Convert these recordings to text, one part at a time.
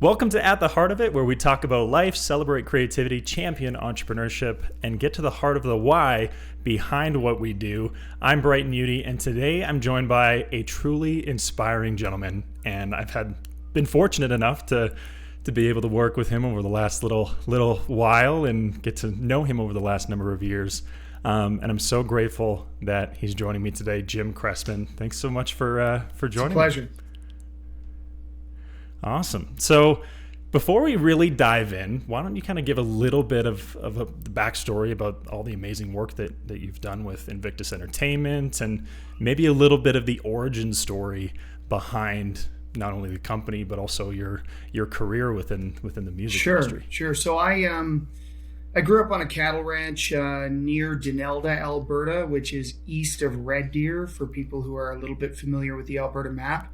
Welcome to At the Heart of It, where we talk about life, celebrate creativity, champion entrepreneurship, and get to the heart of the why behind what we do. I'm Bryton Udy, and today I'm joined by a truly inspiring gentleman, and I've been fortunate enough to be able to work with him over the last little while and get to know him over the last number of years. And I'm so grateful that he's joining me today, Jim Cressman. Thanks so much for joining me. It's a pleasure. Awesome. So before we really dive in, why don't you kind of give a little bit of a backstory about all the amazing work that you've done with Invictus Entertainment, and maybe a little bit of the origin story behind not only the company but also your career within the music industry. Sure. So I grew up on a cattle ranch near Dunelda, Alberta, which is east of Red Deer for people who are a little bit familiar with the Alberta map.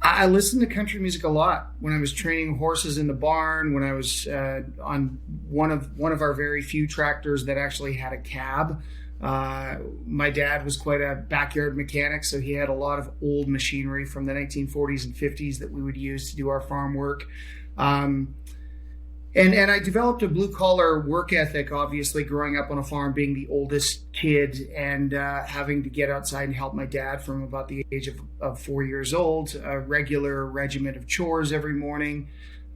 I listened to country music a lot when I was training horses in the barn, when I was on one of our very few tractors that actually had a cab. My dad was quite a backyard mechanic, so he had a lot of old machinery from the 1940s and 50s that we would use to do our farm work. And I developed a blue-collar work ethic, obviously, growing up on a farm, being the oldest kid, and having to get outside and help my dad from about the age of 4 years old, a regular regiment of chores every morning.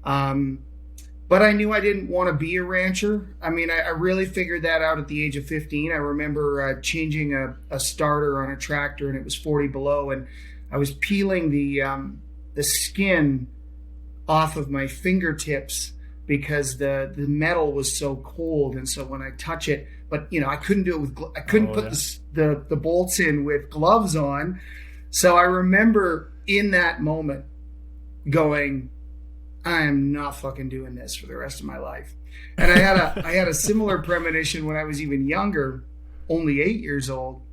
But I knew I didn't want to be a rancher. I mean, I really figured that out at the age of 15. I remember changing a starter on a tractor, and it was 40 below, and I was peeling the skin off of my fingertips because the metal was so cold, and so when I touch it, but I couldn't do it I couldn't put the bolts in with gloves on. So I remember in that moment going, I am not fucking doing this for the rest of my life. And I had a similar premonition when I was even younger, only 8 years old.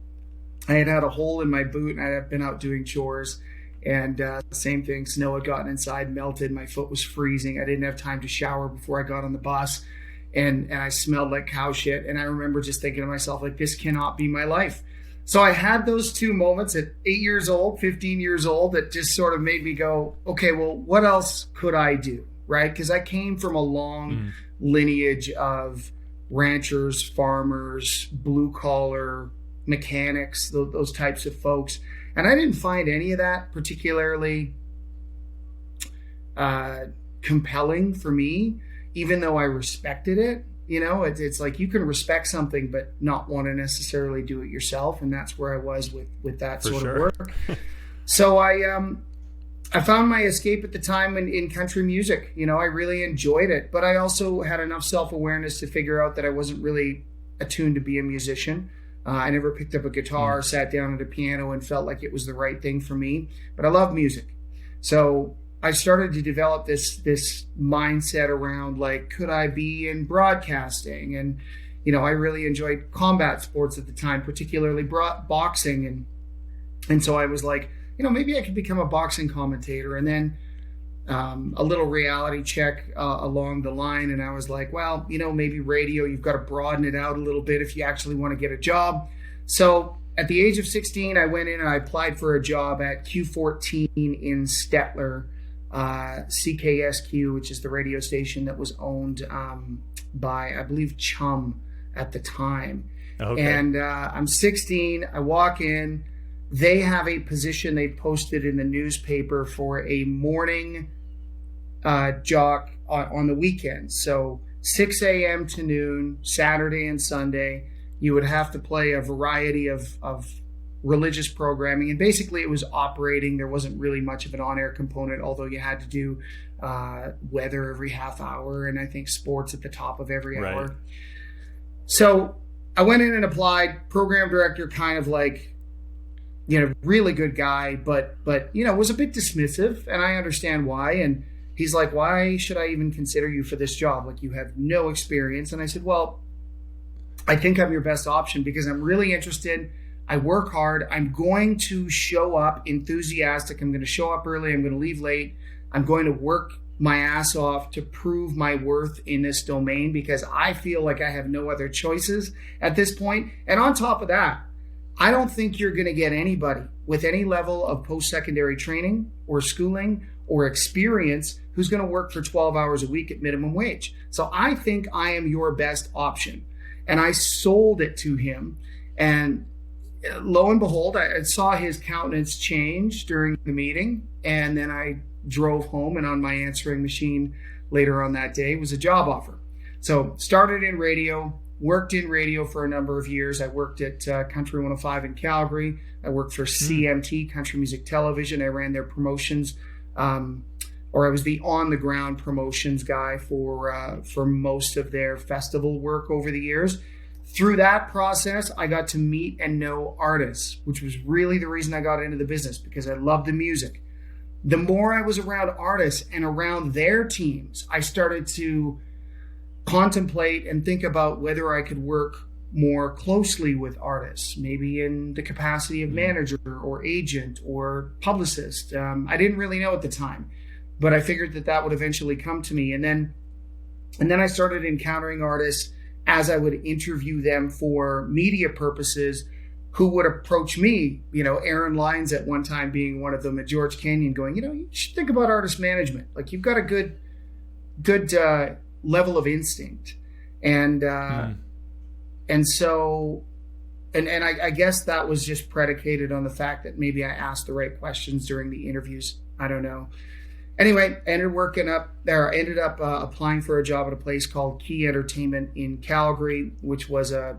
I had a hole in my boot, and I had been out doing chores. And same thing, snow had gotten inside, melted, my foot was freezing. I didn't have time to shower before I got on the bus, and I smelled like cow shit. And I remember just thinking to myself, like, this cannot be my life. So I had those two moments at 8 years old, 15 years old, that just sort of made me go, okay, well, what else could I do, right? Because I came from a long lineage of ranchers, farmers, blue-collar mechanics, those types of folks. And I didn't find any of that particularly compelling for me, even though I respected it. It's like you can respect something but not want to necessarily do it yourself, and that's where I was with that sort of work. So I found my escape at the time in country music. I really enjoyed it, but I also had enough self-awareness to figure out that I wasn't really attuned to be a musician. I never picked up a guitar, sat down at a piano, and felt like it was the right thing for me. But I love music. So I started to develop this mindset around, like, could I be in broadcasting? And, I really enjoyed combat sports at the time, particularly boxing. And so I was like, maybe I could become a boxing commentator. And then a little reality check along the line, and I was like, well, maybe radio, you've got to broaden it out a little bit if you actually want to get a job. So at the age of 16, I went in and I applied for a job at Q14 in Stettler, CKSQ, which is the radio station that was owned by, I believe, Chum at the time. Okay. And I'm 16, I walk in. They have a position they've posted in the newspaper for a morning jock on the weekends. So 6 a.m. to noon, Saturday and Sunday, you would have to play a variety of religious programming. And basically it was operating. There wasn't really much of an on-air component, although you had to do weather every half hour, and I think sports at the top of every hour. So I went in and applied. Program director kind of like, really good guy, but was a bit dismissive, and I understand why. And he's like, why should I even consider you for this job? Like, you have no experience. And I said, well, I think I'm your best option because I'm really interested. I work hard. I'm going to show up enthusiastic. I'm going to show up early. I'm going to leave late. I'm going to work my ass off to prove my worth in this domain because I feel like I have no other choices at this point. And on top of that, I don't think you're going to get anybody with any level of post-secondary training or schooling or experience who's going to work for 12 hours a week at minimum wage. So I think I am your best option. And I sold it to him. And lo and behold, I saw his countenance change during the meeting. And then I drove home, and on my answering machine later on that day was a job offer. So started in radio, worked in radio for a number of years. I worked at Country 105 in Calgary. I worked for CMT, Country Music Television. I ran their promotions, or I was the on-the-ground promotions guy for most of their festival work over the years. Through that process, I got to meet and know artists, which was really the reason I got into the business, because I loved the music. The more I was around artists and around their teams, I started to contemplate and think about whether I could work more closely with artists, maybe in the capacity of manager or agent or publicist. I didn't really know at the time, but I figured that would eventually come to me. And then I started encountering artists as I would interview them for media purposes, who would approach me, Aaron Lyons at one time being one of them at George Canyon, going, you should think about artist management. Like, you've got a good level of instinct. And so I guess that was just predicated on the fact that maybe I asked the right questions during the interviews. I don't know. Anyway, ended up applying for a job at a place called Key Entertainment in Calgary, which was a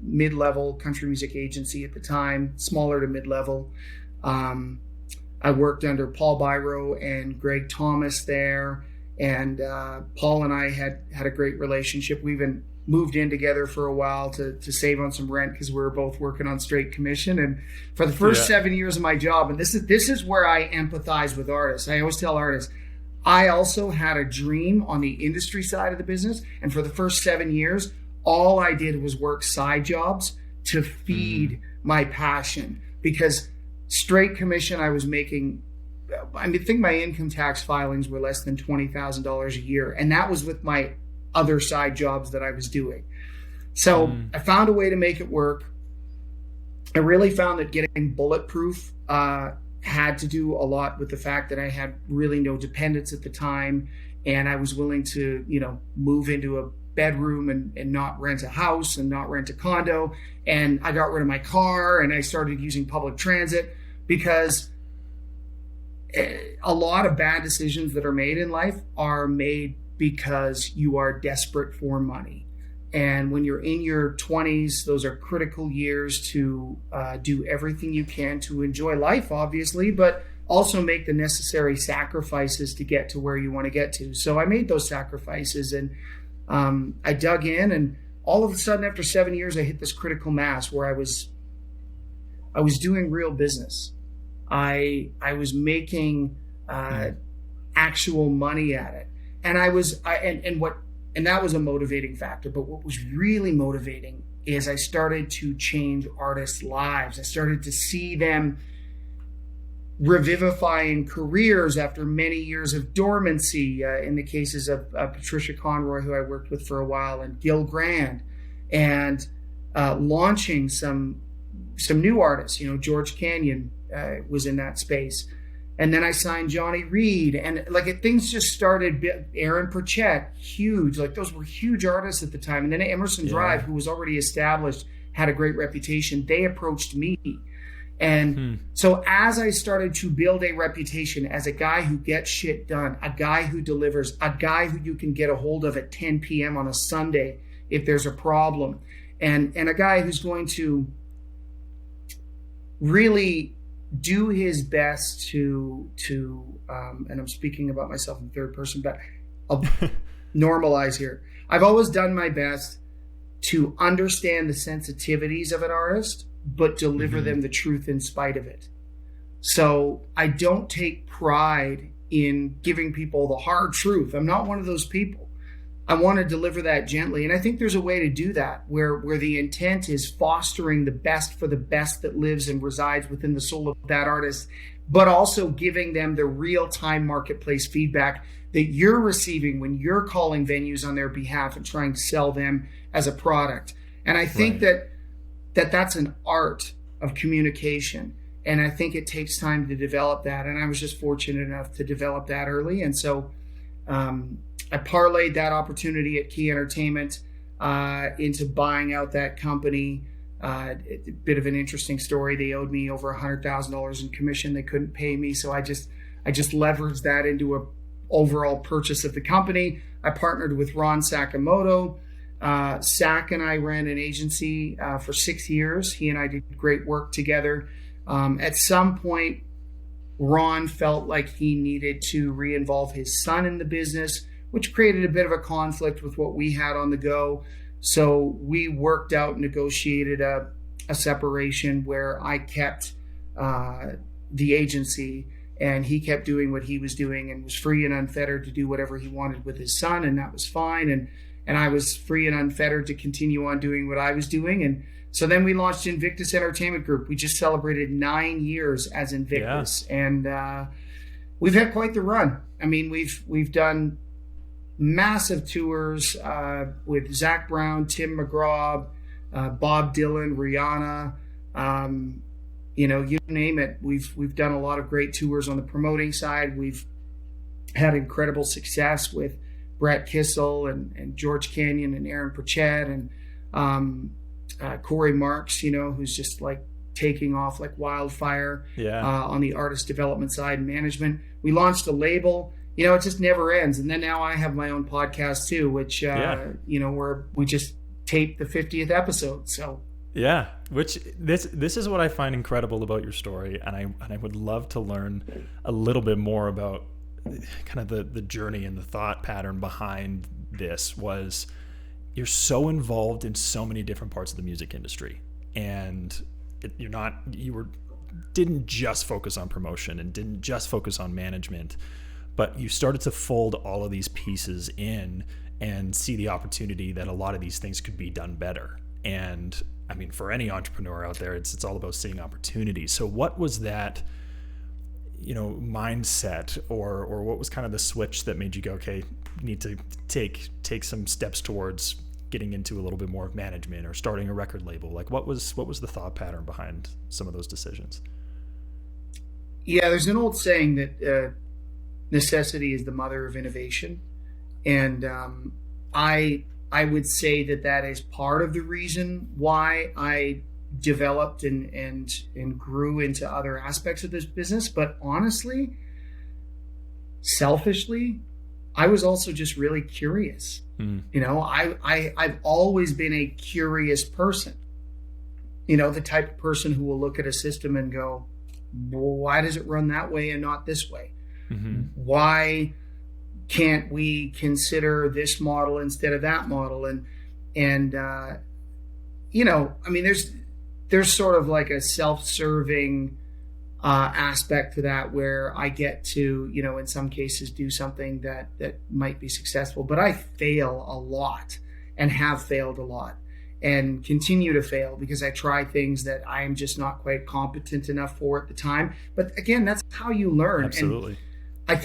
mid-level country music agency at the time, smaller to mid-level. I worked under Paul Byro and Greg Thomas there, and Paul and I had a great relationship. We even moved in together for a while to save on some rent, because we were both working on straight commission. And for the first 7 years of my job, and this is where I empathize with artists. I always tell artists, I also had a dream on the industry side of the business. And for the first 7 years, all I did was work side jobs to feed my passion, because straight commission, I was making, I think my income tax filings were less than $20,000 a year. And that was with my other side jobs that I was doing. So I found a way to make it work. I really found that getting bulletproof had to do a lot with the fact that I had really no dependents at the time, and I was willing to, move into a bedroom and not rent a house and not rent a condo. And I got rid of my car and I started using public transit, because a lot of bad decisions that are made in life are made because you are desperate for money. And when you're in your 20s, those are critical years to do everything you can to enjoy life, obviously, but also make the necessary sacrifices to get to where you want to get to. So I made those sacrifices, and I dug in, and all of a sudden, after 7 years, I hit this critical mass where I was doing real business. I was making actual money at it. And that was a motivating factor. But what was really motivating is I started to change artists' lives. I started to see them revivifying careers after many years of dormancy, in the cases of Patricia Conroy, who I worked with for a while, and Gil Grand, and launching some new artists. George Canyon was in that space. And then I signed Johnny Reed, and things just started. Aaron Pritchett, huge, those were huge artists at the time. And then Emerson Drive, who was already established, had a great reputation. They approached me. And so as I started to build a reputation as a guy who gets shit done, a guy who delivers, a guy who you can get a hold of at 10 p.m. on a Sunday if there's a problem, and a guy who's going to really do his best to and I'm speaking about myself in third person, but I'll normalize here. I've always done my best to understand the sensitivities of an artist, but deliver them the truth in spite of it. So I don't take pride in giving people the hard truth. I'm not one of those people. I want to deliver that gently. And I think there's a way to do that where the intent is fostering the best for the best that lives and resides within the soul of that artist, but also giving them the real-time marketplace feedback that you're receiving when you're calling venues on their behalf and trying to sell them as a product. And I think that that's an art of communication. And I think it takes time to develop that. And I was just fortunate enough to develop that early. And so I parlayed that opportunity at Key Entertainment into buying out that company. A bit of an interesting story. They owed me over $100,000 in commission. They couldn't pay me. So I just leveraged that into a overall purchase of the company. I partnered with Ron Sakamoto. Sak and I ran an agency for 6 years. He and I did great work together. At some point, Ron felt like he needed to re-involve his son in the business, which created a bit of a conflict with what we had on the go. So we worked out and negotiated a separation where I kept the agency and he kept doing what he was doing and was free and unfettered to do whatever he wanted with his son, and that was fine. And I was free and unfettered to continue on doing what I was doing. And so then we launched Invictus Entertainment Group. We just celebrated 9 years as Invictus, and we've had quite the run. I mean, we've done massive tours with Zach Brown, Tim McGraw, Bob Dylan, Rihanna, you name it. We've done a lot of great tours on the promoting side. We've had incredible success with Brett Kissel and George Canyon and Aaron Pritchett and Corey Marks, who's just like taking off like wildfire on the artist development side and management. We launched a label. It just never ends. And then now I have my own podcast too, which, where we just taped the 50th episode. So yeah, which this is what I find incredible about your story. And I would love to learn a little bit more about kind of the journey and the thought pattern behind this. Was you're so involved in so many different parts of the music industry, and didn't just focus on promotion and didn't just focus on management, but you started to fold all of these pieces in and see the opportunity that a lot of these things could be done better. And I mean, for any entrepreneur out there, it's all about seeing opportunities. So what was that, mindset, or what was kind of the switch that made you go, okay, need to take some steps towards getting into a little bit more of management or starting a record label? Like what was the thought pattern behind some of those decisions? Yeah, there's an old saying that necessity is the mother of innovation. And I would say that is part of the reason why I developed and grew into other aspects of this business. But honestly, selfishly, I was also just really curious. I've always been a curious person. The type of person who will look at a system and go, well, why does it run that way and not this way? Mm-hmm. Why can't we consider this model instead of that model? There's sort of like a self-serving aspect to that, where I get to, in some cases do something that might be successful, but I fail a lot and have failed a lot and continue to fail because I try things that I am just not quite competent enough for at the time. But again, that's how you learn. Absolutely. And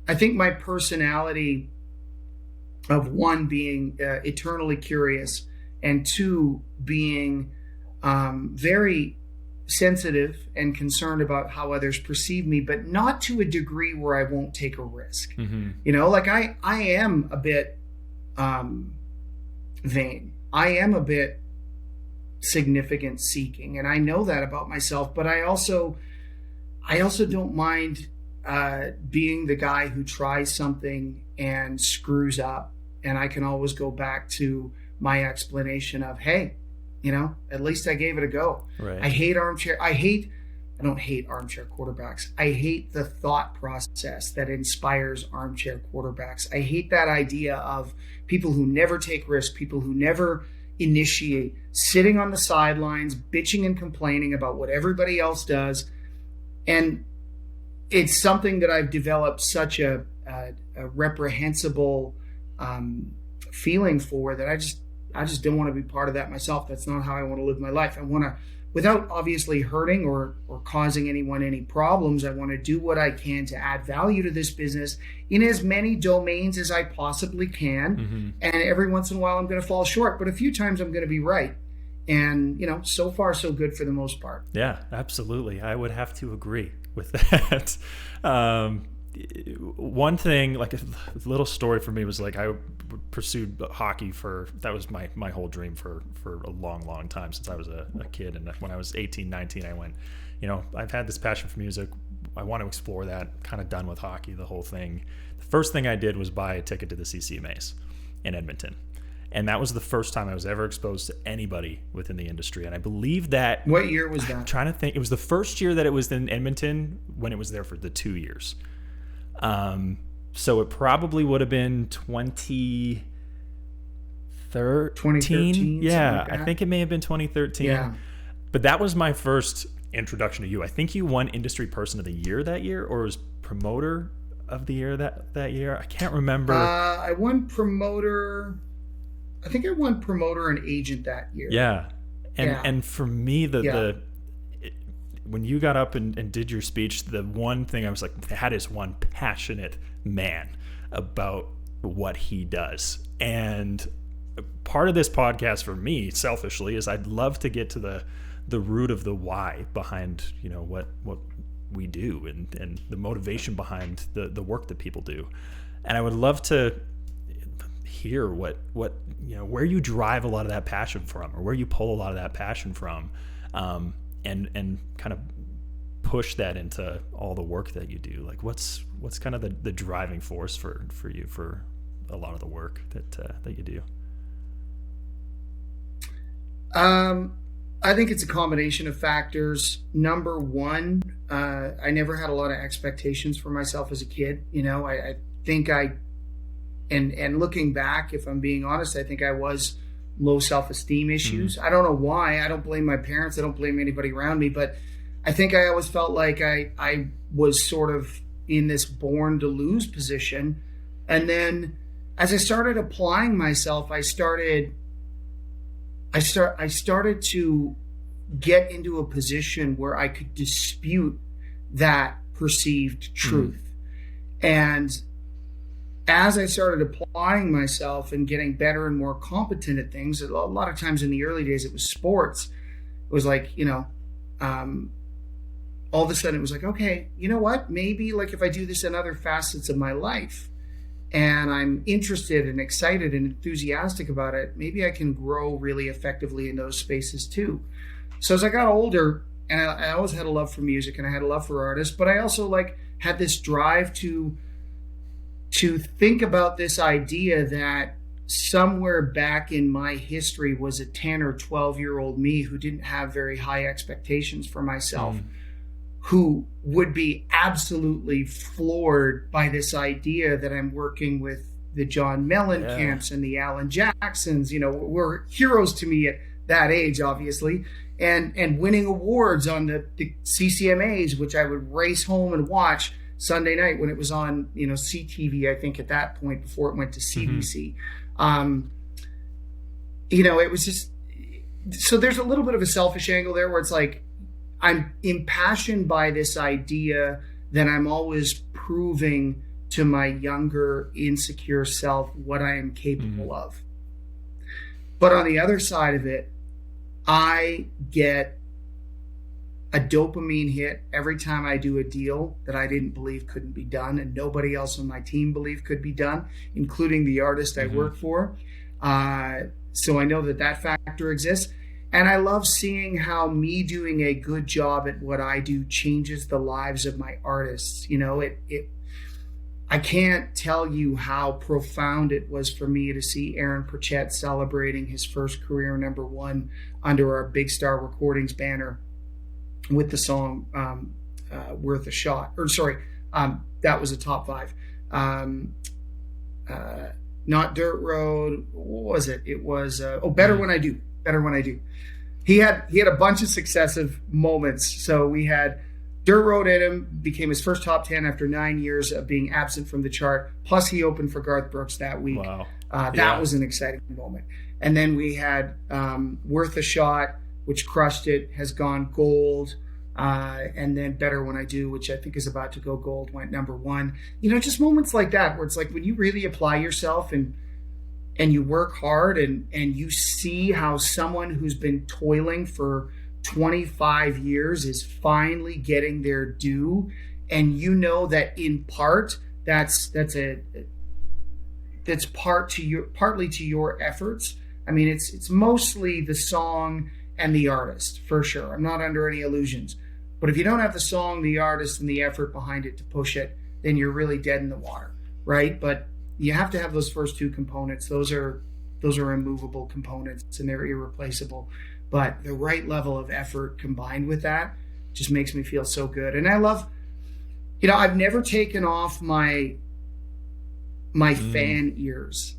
I think my personality of one being eternally curious, and two being very sensitive and concerned about how others perceive me, but not to a degree where I won't take a risk. Mm-hmm. Like I am a bit vain. I am a bit significant seeking, and I know that about myself, but I also don't mind being the guy who tries something and screws up, and I can always go back to my explanation of, hey, at least I gave it a go. Right. I don't hate armchair quarterbacks. I hate the thought process that inspires armchair quarterbacks. I hate that idea of people who never take risks, people who never initiate, sitting on the sidelines, bitching and complaining about what everybody else does. And it's something that I've developed such a reprehensible feeling for, that I just don't want to be part of that myself. That's not how I want to live my life. I want to, without obviously hurting or causing anyone any problems, I want to do what I can to add value to this business in as many domains as I possibly can. Mm-hmm. And every once in a while I'm going to fall short, but a few times I'm going to be right. And, so far so good for the most part. Yeah, absolutely. I would have to agree with that. One thing, like a little story for me was like I pursued hockey that was my whole dream for a long time since I was a kid. And when I was 18, 19, I went, I've had this passion for music. I want to explore that. Kind of done with hockey, the whole thing. The first thing I did was buy a ticket to the CCMAs in Edmonton. And that was the first time I was ever exposed to anybody within the industry. And I believe that... What year was that? I'm trying to think. It was the first year that it was in Edmonton when it was there for the 2 years. So it probably would have been 2013. Yeah, like I think it may have been 2013. Yeah. But that was my first introduction to you. I think you won Industry Person of the Year that year, or was Promoter of the Year that year. I can't remember. I won Promoter... I think I won Promoter and Agent that year. Yeah. And for me, when you got up and did your speech, the one thing I was like, that is one passionate man about what he does. And part of this podcast for me, selfishly, is I'd love to get to the root of the why behind, what we do and the motivation behind the work that people do. And I would love to hear what where you drive a lot of that passion from, or where you pull a lot of that passion from, and kind of push that into all the work that you do. Like what's kind of the driving force for you for a lot of the work that you do? I think it's a combination of factors. Number one, I never had a lot of expectations for myself as a kid. I think and looking back, if I'm being honest, I think I was low self-esteem issues. I don't know why. I don't blame my parents. I don't blame anybody around me, but I think I always felt like I was sort of in this born to lose position. And then as I started applying myself, I started to get into a position where I could dispute that perceived truth. And as I started applying myself and getting better and more competent at things, a lot of times in the early days, it was sports. It was like, all of a sudden it was like, okay, you know what? Maybe like if I do this in other facets of my life and I'm interested and excited and enthusiastic about it, maybe I can grow really effectively in those spaces too. So as I got older, and I always had a love for music and I had a love for artists, but I also had this drive to think about this idea that somewhere back in my history was a 10 or 12-year-old me who didn't have very high expectations for myself, who would be absolutely floored by this idea that I'm working with the John Mellencamp's and the Alan Jacksons, were heroes to me at that age, obviously, and winning awards on the CCMAs, which I would race home and watch Sunday night when it was on, CTV, I think at that point before it went to CBC. It was just, so there's a little bit of a selfish angle there where it's like, I'm impassioned by this idea that I'm always proving to my younger, insecure self what I am capable of. But on the other side of it, I get a dopamine hit every time I do a deal that I didn't believe couldn't be done and nobody else on my team believed could be done, including the artist I work for. So I know that factor exists. And I love seeing how me doing a good job at what I do changes the lives of my artists. I can't tell you how profound it was for me to see Aaron Pritchett celebrating his first career #1 under our Big Star Recordings banner with the song Worth a Shot. That was a top 5. Not Dirt Road. What was it? It was Better When I Do. Better When I Do. He had a bunch of successive moments. So we had Dirt Road at him, became his first top 10 after 9 years of being absent from the chart. Plus he opened for Garth Brooks that week. Wow. That was an exciting moment. And then we had Worth a Shot, which crushed it, has gone gold. And then Better When I Do, which I think is about to go gold, went #1. Just moments like that where it's like when you really apply yourself and and you work hard and you see how someone who's been toiling for 25 years is finally getting their due, and you know that in part that's partly to your efforts. I mean, it's mostly the song and the artist, for sure. I'm not under any illusions. But if you don't have the song, the artist, and the effort behind it to push it, then you're really dead in the water, right? But you have to have those first two components. Those are immovable components, and they're irreplaceable. But the right level of effort combined with that just makes me feel so good. And I love, I've never taken off my fan ears,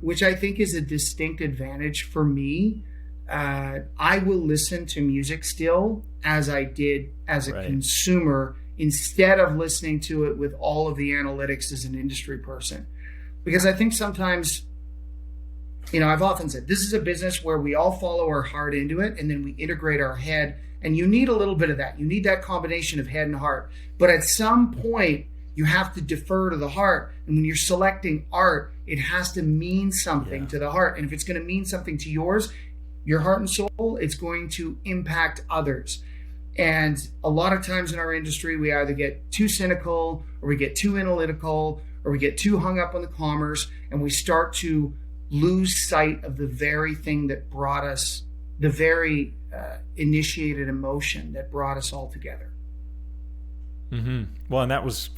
which I think is a distinct advantage for me. I will listen to music still as I did as a consumer, instead of listening to it with all of the analytics as an industry person. Because I think sometimes, I've often said, this is a business where we all follow our heart into it, and then we integrate our head. And you need a little bit of that. You need that combination of head and heart. But at some point, you have to defer to the heart. And when you're selecting art, it has to mean something to the heart. And if it's going to mean something to your heart and soul, it's going to impact others. And a lot of times in our industry, we either get too cynical, or we get too analytical, or we get too hung up on the commerce, and we start to lose sight of the very thing that brought us, the very initiated emotion that brought us all together. Mm-hmm. Well, and that was,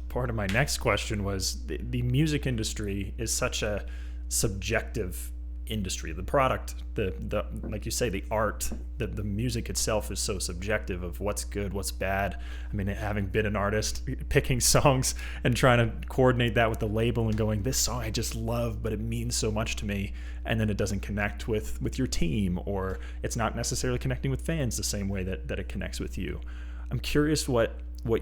part of my next question was the music industry is such a subjective industry. The product, the like you say, the art, the music itself is so subjective of what's good, what's bad. I mean, having been an artist, picking songs and trying to coordinate that with the label and going, this song I just love, but it means so much to me, and then it doesn't connect with your team, or it's not necessarily connecting with fans the same way that it connects with you. I'm curious what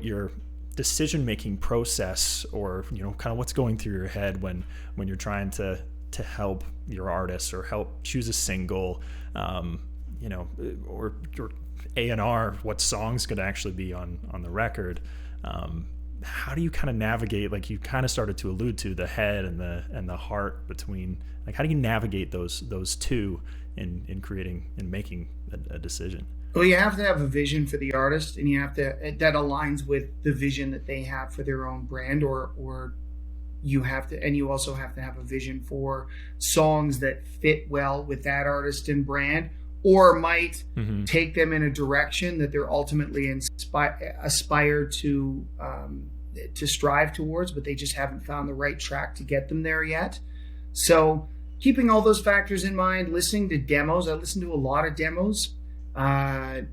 your decision-making process, or kind of what's going through your head when you're trying to help your artists, or help choose a single, or A&R, what songs could actually be on the record. How do you kind of navigate, like you kind of started to allude to, the head and the heart between, like, how do you navigate those two in creating and making a decision? Well, you have to have a vision for the artist, and that aligns with the vision that they have for their own brand, or you also have to have a vision for songs that fit well with that artist and brand, or might take them in a direction that they're ultimately aspire to strive towards, but they just haven't found the right track to get them there yet. So keeping all those factors in mind, listening to demos. I listen to a lot of demos. I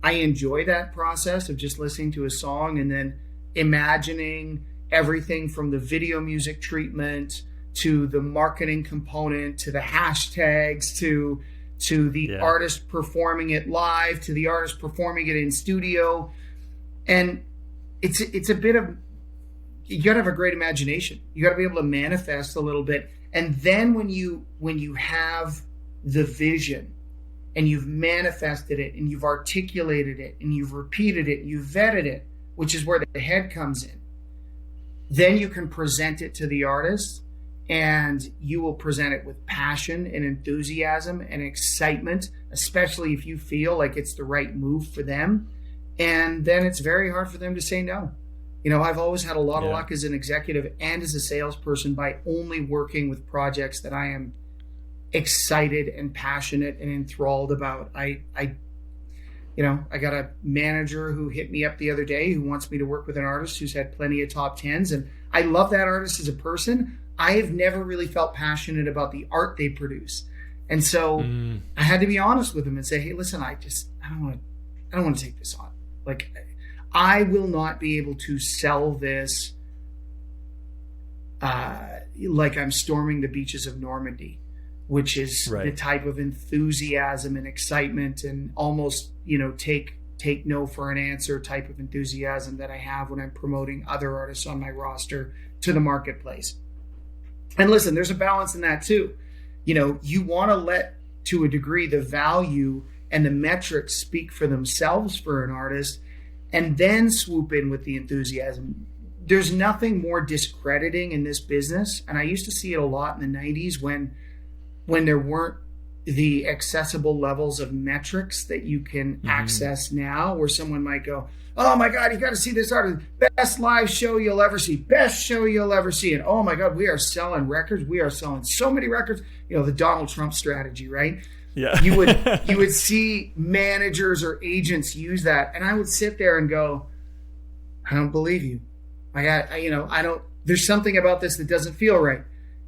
enjoy that process of just listening to a song and then imagining everything from the video music treatment to the marketing component to the hashtags to the artist performing it live to the artist performing it in studio. And it's a bit of, you got to have a great imagination. You got to be able to manifest a little bit. And then when you have the vision and you've manifested it and you've articulated it and you've repeated it, you've vetted it, which is where the head comes in, then you can present it to the artist, and you will present it with passion and enthusiasm and excitement, especially if you feel like it's the right move for them. And then it's very hard for them to say no. I've always had a lot of luck as an executive and as a salesperson by only working with projects that I am excited and passionate and enthralled about. I got a manager who hit me up the other day who wants me to work with an artist who's had plenty of top tens, and I love that artist as a person. I have never really felt passionate about the art they produce, and so I had to be honest with him and say, hey, listen, I don't want to take this on. Like, I will not be able to sell this like I'm storming the beaches of Normandy, which is the type of enthusiasm and excitement and almost, take no for an answer type of enthusiasm that I have when I'm promoting other artists on my roster to the marketplace. And listen, there's a balance in that too. You want to let, to a degree, the value and the metrics speak for themselves for an artist, and then swoop in with the enthusiasm. there's nothing more discrediting in this business. And I used to see it a lot in the 90s when there weren't the accessible levels of metrics that you can access now, where someone might go, oh my God, you got to see this artist, best live show you'll ever see, best show you'll ever see. And oh my God, we are selling records. We are selling so many records. You know, the Donald Trump strategy, right? Yeah. you would see managers or agents use that. And I would sit there and go, I don't believe you. There's something about this that doesn't feel right.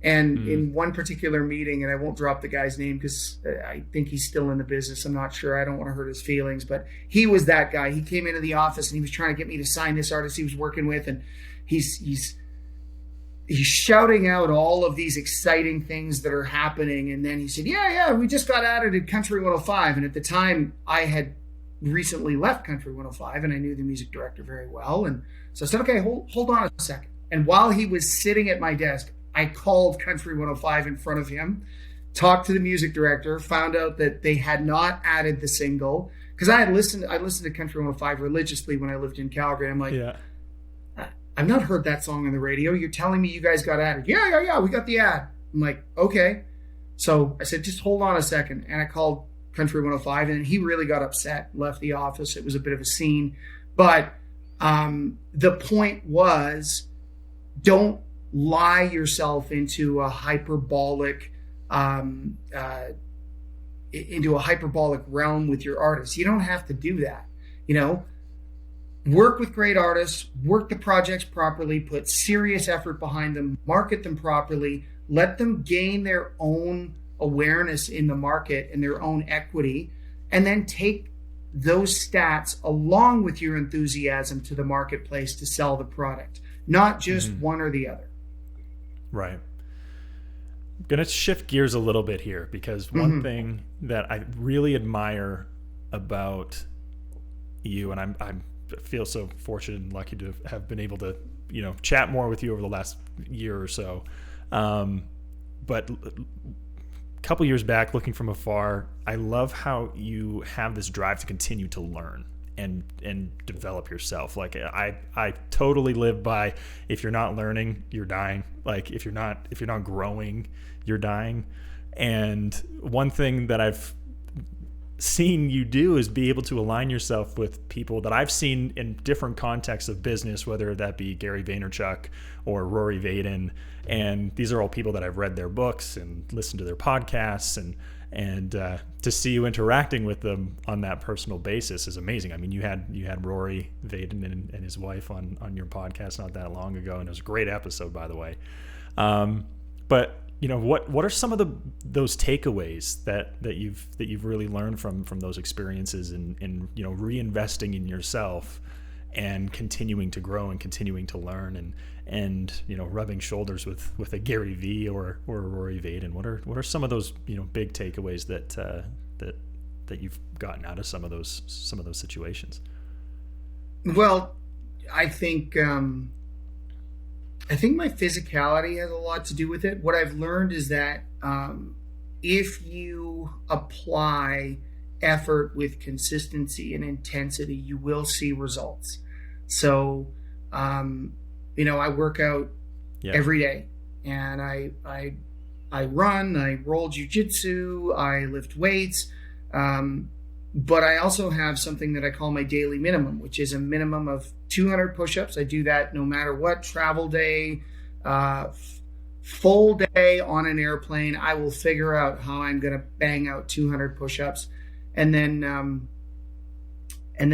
And in one particular meeting, and I won't drop the guy's name because I think he's still in the business. I'm not sure. I don't want to hurt his feelings, but he was that guy. He came into the office and he was trying to get me to sign this artist he was working with. And he's shouting out all of these exciting things that are happening. And then he said, yeah, we just got added at Country 105. And at the time I had recently left Country 105 and I knew the music director very well. And so I said, okay, hold on a second. And while he was sitting at my desk, I called Country 105 in front of him, talked to the music director, found out that they had not added the single. Because I listened to Country 105 religiously when I lived in Calgary. I'm like, I've not heard that song on the radio. You're telling me you guys got added. Yeah, we got the ad. I'm like, okay. So I said, just hold on a second. And I called Country 105 and he really got upset, left the office. It was a bit of a scene. But the point was, don't lie yourself into a hyperbolic realm with your artists. You don't have to do that. You know, work with great artists, work the projects properly, put serious effort behind them, market them properly, let them gain their own awareness in the market and their own equity, and then take those stats along with your enthusiasm to the marketplace to sell the product, not just one or the other. Right. I'm going to shift gears a little bit here because one thing that I really admire about you, and I feel so fortunate and lucky to have been able to, chat more with you over the last year or so. But a couple years back, looking from afar, I love how you have this drive to continue to learn and develop yourself. Like I totally live by, if you're not learning, you're dying. Like if you're not growing, you're dying. And one thing that I've seen you do is be able to align yourself with people that I've seen in different contexts of business, whether that be Gary Vaynerchuk or Rory Vaden. And these are all people that I've read their books and listened to their podcasts, and to see you interacting with them on that personal basis is amazing. I mean, you had Rory Vaden and his wife on your podcast not that long ago, and it was a great episode, by the way. But what are some of those takeaways that you've really learned from those experiences and reinvesting in yourself and continuing to grow and continuing to learn and rubbing shoulders with a Gary V or a Rory Vaden? What are some of those big takeaways that you've gotten out of some of those situations? Well, I think my physicality has a lot to do with it. What I've learned is that if you apply effort with consistency and intensity, you will see results. So, I work out every day, and I run, I roll jiu-jitsu, I lift weights, but I also have something that I call my daily minimum, which is a minimum of 200 push-ups. I do that no matter what, travel day, full day on an airplane. I will figure out how I'm going to bang out 200 push-ups. And then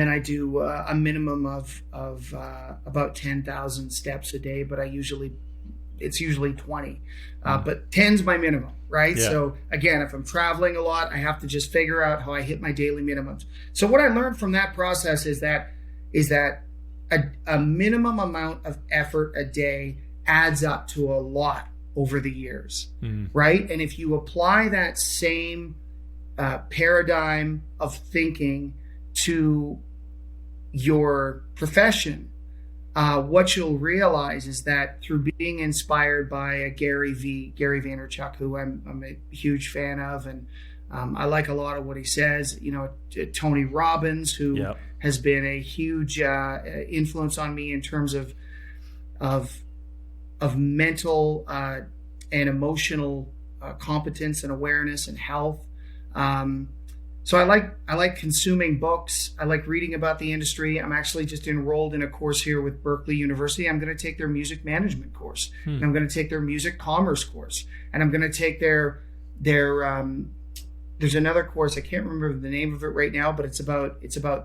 I do a minimum of about 10,000 steps a day, but it's usually 20. But 10's my minimum, right? Yeah. So again, if I'm traveling a lot, I have to just figure out how I hit my daily minimums. So what I learned from that process is that a minimum amount of effort a day adds up to a lot over the years, right? And if you apply that same paradigm of thinking to your profession, what you'll realize is that through being inspired by a Gary Vaynerchuk, who I'm a huge fan of, and I like a lot of what he says. Tony Robbins, who has been a huge influence on me in terms of of mental and emotional competence and awareness and health. So I like consuming books. I like reading about the industry. I'm actually just enrolled in a course here with Berkeley University. I'm going to take their music management course. And I'm going to take their music commerce course. And I'm going to take their there's another course. I can't remember the name of it right now, but it's about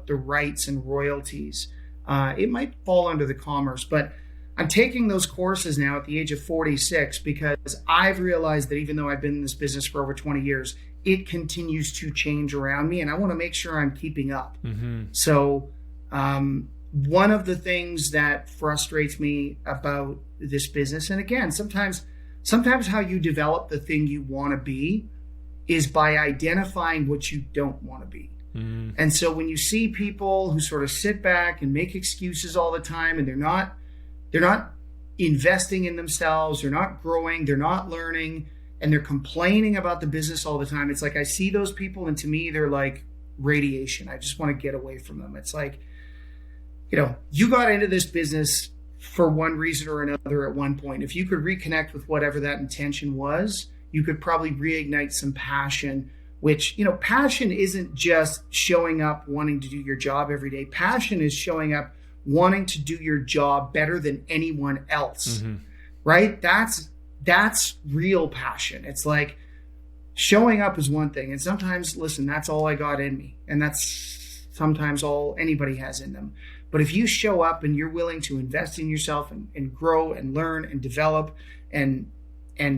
the rights and royalties. It might fall under the commerce, but I'm taking those courses now at the age of 46 because I've realized that even though I've been in this business for over 20 years, it continues to change around me, and I want to make sure I'm keeping up. So one of the things that frustrates me about this business, and again, sometimes how you develop the thing you want to be is by identifying what you don't want to be. And so when you see people who sort of sit back and make excuses all the time, and they're not investing in themselves, they're not growing, they're not learning, and they're complaining about the business all the time. It's like I see those people, and to me, they're like radiation. I just want to get away from them. It's like, you got into this business for one reason or another at one point. If you could reconnect with whatever that intention was, you could probably reignite some passion, which, passion isn't just showing up wanting to do your job every day. Passion is showing up wanting to do your job better than anyone else, right? That's real passion. It's like showing up is one thing. And sometimes, listen, that's all I got in me. And that's sometimes all anybody has in them. But if you show up and you're willing to invest in yourself and grow and learn and develop and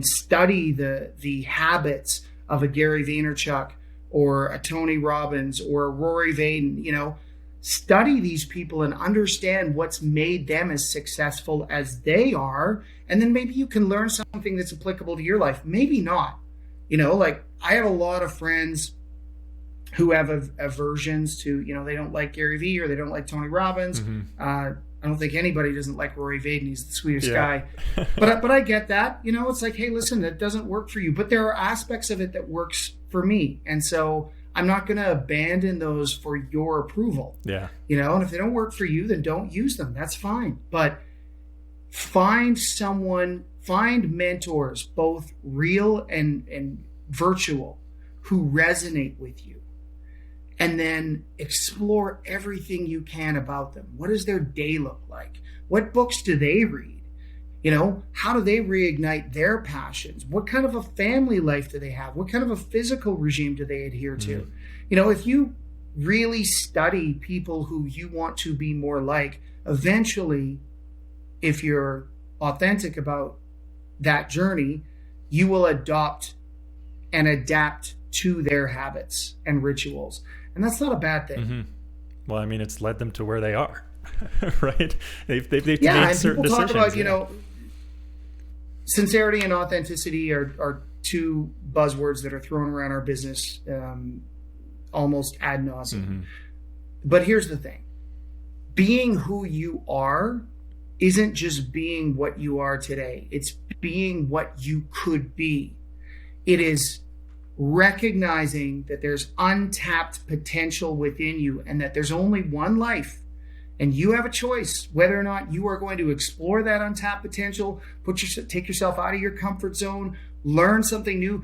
study the habits of a Gary Vaynerchuk or a Tony Robbins or a Rory Vaden, study these people and understand what's made them as successful as they are. And then maybe you can learn something that's applicable to your life. Maybe not. Like I have a lot of friends who have aversions to, they don't like Gary Vee or they don't like Tony Robbins. I don't think anybody doesn't like Rory Vaden. He's the sweetest guy. But I get that. It's like, hey, listen, that doesn't work for you. But there are aspects of it that works for me. And so I'm not going to abandon those for your approval. And if they don't work for you, then don't use them. That's fine. But find mentors, both real and virtual, who resonate with you. And then explore everything you can about them. What does their day look like? What books do they read? How do they reignite their passions? What kind of a family life do they have? What kind of a physical regime do they adhere to? If you really study people who you want to be more like, eventually, if you're authentic about that journey, you will adopt and adapt to their habits and rituals. And that's not a bad thing. Well, I mean, it's led them to where they are, right? They've made and certain people talk decisions. About, sincerity and authenticity are two buzzwords that are thrown around our business almost ad nauseum. But here's the thing. Being who you are isn't just being what you are today. It's being what you could be. It is recognizing that there's untapped potential within you and that there's only one life, and you have a choice whether or not you are going to explore that untapped potential, take yourself out of your comfort zone, learn something new.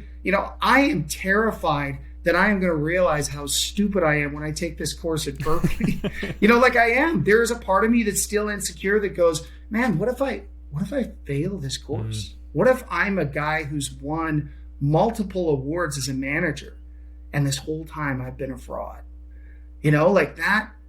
I am terrified that I am going to realize how stupid I am when I take this course at Berkeley. Like I am. There is a part of me that's still insecure that goes, man, what if I fail this course? What if I'm a guy who's won multiple awards as a manager and this whole time I've been a fraud? Like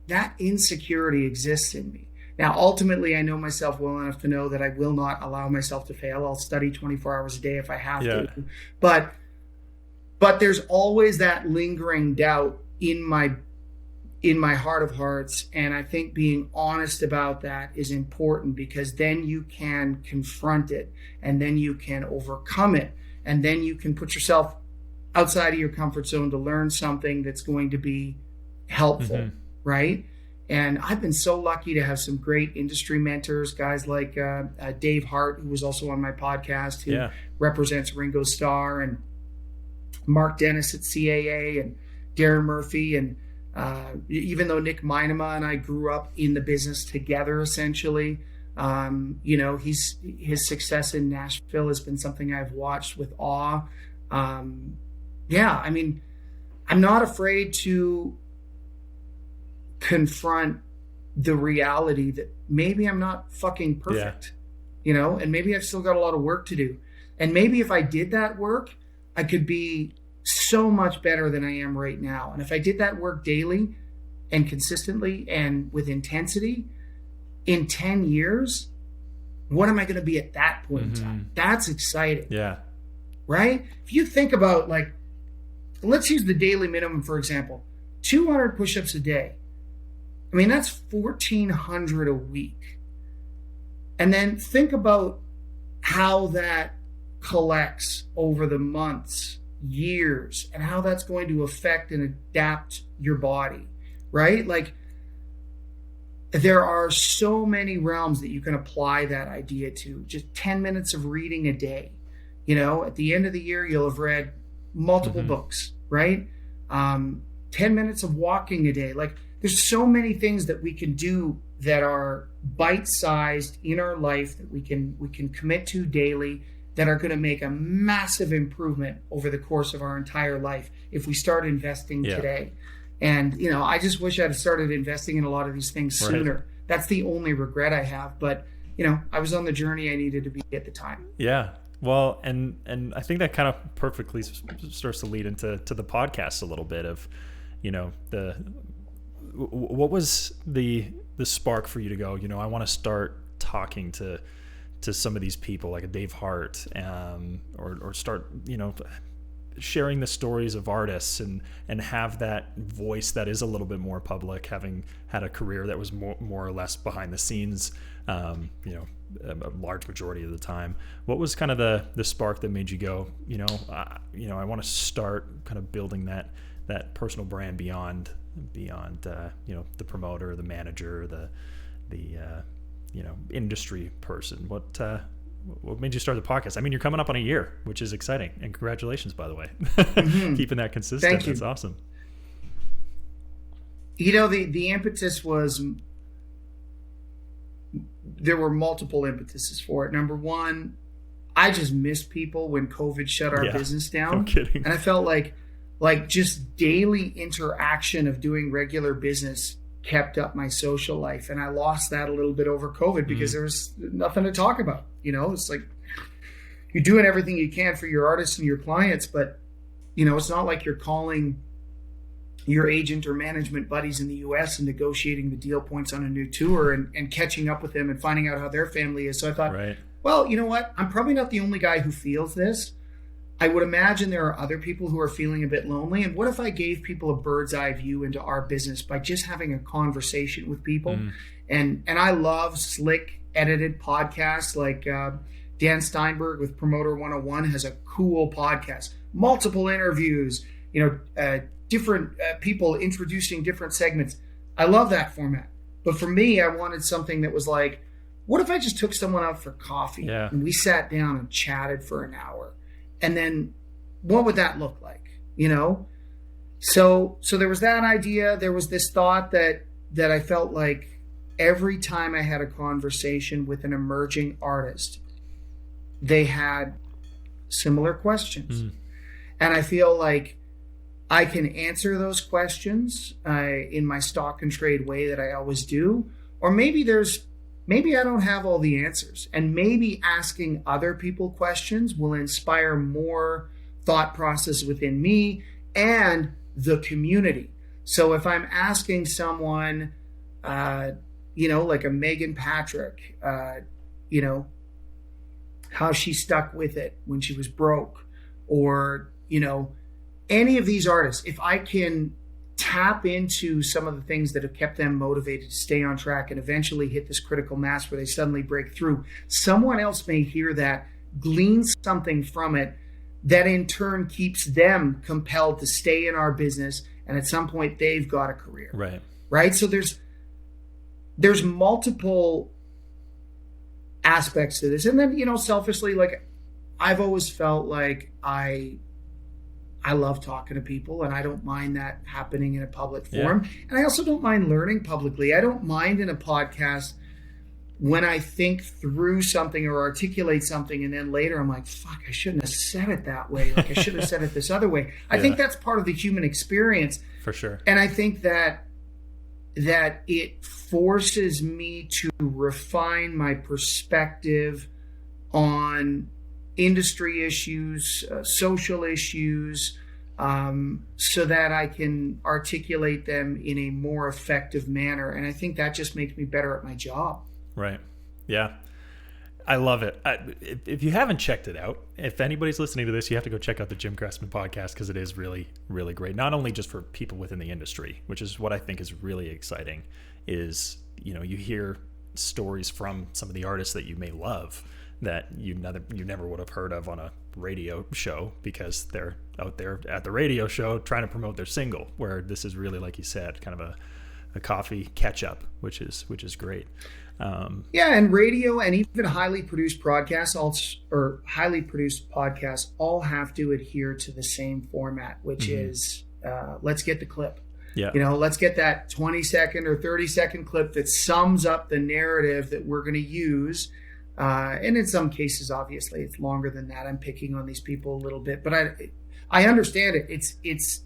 that insecurity exists in me. Now, ultimately, I know myself well enough to know that I will not allow myself to fail. I'll study 24 hours a day if I have to. But there's always that lingering doubt in my heart of hearts. And I think being honest about that is important, because then you can confront it and then you can overcome it. And then you can put yourself outside of your comfort zone to learn something that's going to be helpful, right? And I've been so lucky to have some great industry mentors, guys like Dave Hart, who was also on my podcast, who represents Ringo Starr, and Mark Dennis at CAA, and Darren Murphy. And even though Nick Minema and I grew up in the business together, essentially, His success in Nashville has been something I've watched with awe. I'm not afraid to confront the reality that maybe I'm not fucking perfect, and maybe I've still got a lot of work to do. And maybe if I did that work, I could be so much better than I am right now. And if I did that work daily and consistently and with intensity, in 10 years, what am I going to be at that point in time? That's exciting. Yeah. Right? If you think about, let's use the daily minimum, for example, 200 push-ups a day. I mean, that's 1,400 a week. And then think about how that collects over the months, years, and how that's going to affect and adapt your body, right? There are so many realms that you can apply that idea to. Just 10 minutes of reading a day. At the end of the year, you'll have read multiple books, right? 10 minutes of walking a day. There's so many things that we can do that are bite-sized in our life that we can commit to daily that are going to make a massive improvement over the course of our entire life if we start investing today. And, I just wish I'd started investing in a lot of these things sooner. Right. That's the only regret I have. But, I was on the journey I needed to be at the time. Yeah. Well, and I think that kind of perfectly starts to lead into the podcast a little bit of, what was the spark for you to go, I want to start talking to some of these people like a Dave Hart, or start, sharing the stories of artists and have that voice that is a little bit more public, having had a career that was more or less behind the scenes, a large majority of the time. What was kind of the spark that made you go, I want to start kind of building that personal brand beyond the promoter, the manager, the industry person? What made you start the podcast? I mean, you're coming up on a year, which is exciting, and congratulations, by the way. Keeping that consistent. Thank you. That's awesome. The impetus was, there were multiple impetuses for it. Number one, I just missed people when COVID shut our business down. No kidding. And I felt like just daily interaction of doing regular business kept up my social life. And I lost that a little bit over COVID because there was nothing to talk about. It's like you're doing everything you can for your artists and your clients, but it's not like you're calling your agent or management buddies in the US and negotiating the deal points on a new tour and catching up with them and finding out how their family is. So I thought, well, you know what? I'm probably not the only guy who feels this. I would imagine there are other people who are feeling a bit lonely. And what if I gave people a bird's eye view into our business by just having a conversation with people? And I love slick edited podcasts like Dan Steinberg with Promoter 101 has a cool podcast, multiple interviews, different people introducing different segments. I love that format. But for me, I wanted something that was like, what if I just took someone out for coffee and we sat down and chatted for an hour? And then what would that look like? So there was that idea. There was this thought that I felt like every time I had a conversation with an emerging artist, they had similar questions. And I feel like I can answer those questions in my stock and trade way that I always do. Or maybe I don't have all the answers, and maybe asking other people questions will inspire more thought process within me and the community. So if I'm asking someone, like a Megan Patrick, how she stuck with it when she was broke, or, any of these artists, if I can tap into some of the things that have kept them motivated to stay on track and eventually hit this critical mass where they suddenly break through, someone else may hear that, glean something from it, that in turn keeps them compelled to stay in our business, and at some point they've got a career. Right? So there's multiple aspects to this. And then, selfishly, like, I've always felt like I love talking to people, and I don't mind that happening in a public forum. And I also don't mind learning publicly. I don't mind in a podcast when I think through something or articulate something, and then later I'm like, fuck, I shouldn't have said it that way. Like I should have said it this other way. I think that's part of the human experience. For sure. And I think that it forces me to refine my perspective on industry issues, social issues, so that I can articulate them in a more effective manner. And I think that just makes me better at my job. Right. Yeah. I love it. If you haven't checked it out, if anybody's listening to this, you have to go check out the Jim Cressman podcast, because it is really, really great. Not only just for people within the industry, which is what I think is really exciting, is, you know, you hear stories from some of the artists that you may love that you never would have heard of on a radio show, because they're out there at the radio show trying to promote their single, where this is really, like you said, kind of a coffee catch up, which is great. And radio and even highly produced podcasts all have to adhere to the same format, which is let's get the clip. Yeah. You know, let's get that 20-second or 30-second clip that sums up the narrative that we're going to use. And in some cases, obviously, it's longer than that. I'm picking on these people a little bit, but I understand it. It's